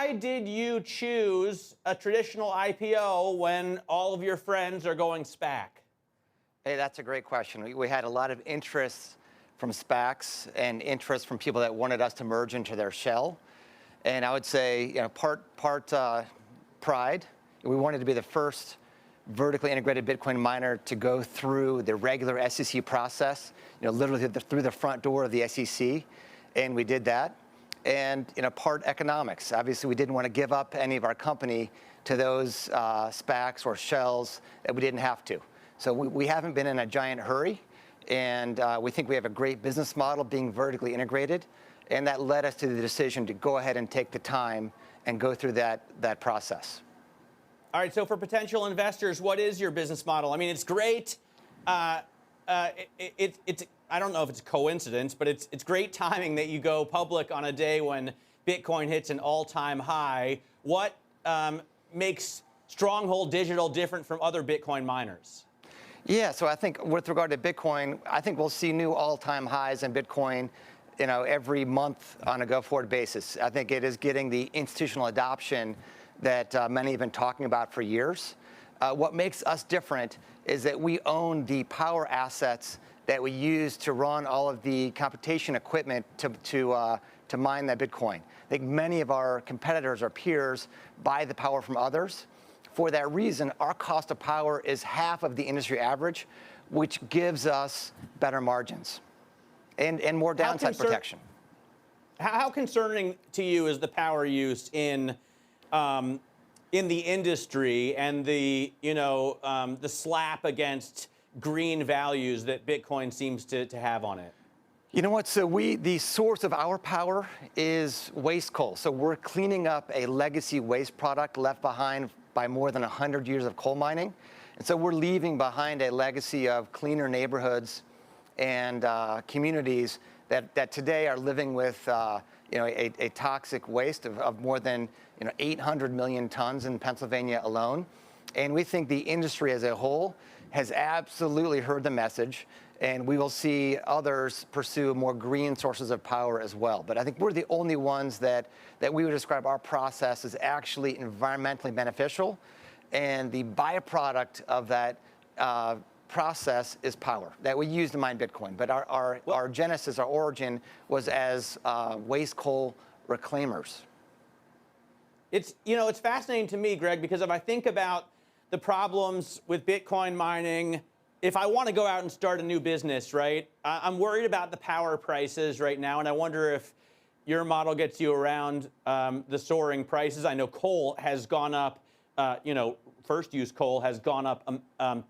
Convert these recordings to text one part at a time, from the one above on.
why did you choose a traditional IPO when all of your friends are going SPAC? Hey, that's a great question. We had a lot of interest from SPACs and interest from people that wanted us to merge into their shell. And I would say, part pride. We wanted to be the first vertically integrated Bitcoin miner to go through the regular SEC process, literally through the front door of the SEC, and we did that. And part economics. Obviously, we didn't want to give up any of our company to those SPACs or shells that we didn't have to. So we haven't been in a giant hurry, and we think we have a great business model being vertically integrated, and that led us to the decision to go ahead and take the time and go through that process. All right, so for potential investors, what is your business model? I mean, it's great. It's I don't know if it's a coincidence, but it's great timing that you go public on a day when Bitcoin hits an all-time high. What makes Stronghold Digital different from other Bitcoin miners? Yeah, so I think with regard to Bitcoin, I think we'll see new all-time highs in Bitcoin, every month on a go-forward basis. I think it is getting the institutional adoption that many have been talking about for years. What makes us different is that we own the power assets that we use to run all of the computation equipment to mine that Bitcoin. I think many of our competitors or peers buy the power from others. For that reason, our cost of power is half of the industry average, which gives us better margins and more downside protection. How concerning to you is the power use in the industry and the slap against green values that Bitcoin seems to have on it? You know what? So the source of our power is waste coal. So we're cleaning up a legacy waste product left behind by more than 100 years of coal mining. And so we're leaving behind a legacy of cleaner neighborhoods and communities that today are living with a toxic waste of more than 800 million tons in Pennsylvania alone. And we think the industry as a whole has absolutely heard the message, and we will see others pursue more green sources of power as well. But I think we're the only ones that we would describe our process as actually environmentally beneficial, and the byproduct of that process is power that we use to mine Bitcoin. But our genesis, our origin, was as waste coal reclaimers. It's fascinating to me, Greg, because if I think about the problems with Bitcoin mining, if I want to go out and start a new business, right, I'm worried about the power prices right now, and I wonder if your model gets you around the soaring prices. I know coal has gone up, first use coal has gone up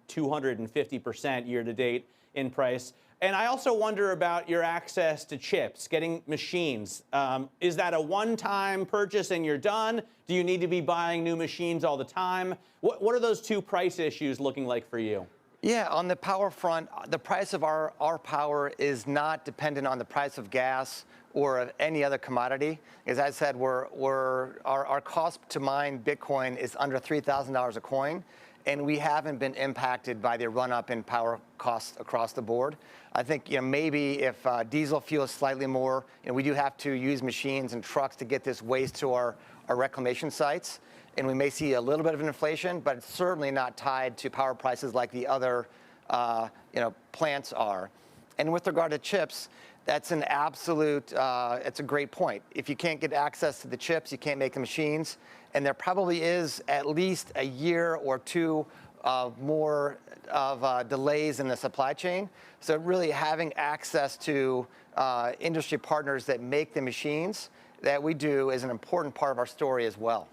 250% year to date in price. And I also wonder about your access to chips, getting machines. Is that a one-time purchase and you're done? Do you need to be buying new machines all the time? What are those two price issues looking like for you? Yeah, on the power front, the price of our power is not dependent on the price of gas or of any other commodity. As I said, our cost to mine Bitcoin is under $3,000 a coin, and we haven't been impacted by the run-up in power costs across the board. I think maybe if diesel fuel is slightly more, we do have to use machines and trucks to get this waste to our reclamation sites, and we may see a little bit of an inflation, but it's certainly not tied to power prices like the other plants are. And with regard to chips, that's an absolute, it's a great point. If you can't get access to the chips, you can't make the machines. And there probably is at least a year or two more of delays in the supply chain. So really having access to industry partners that make the machines that we do is an important part of our story as well.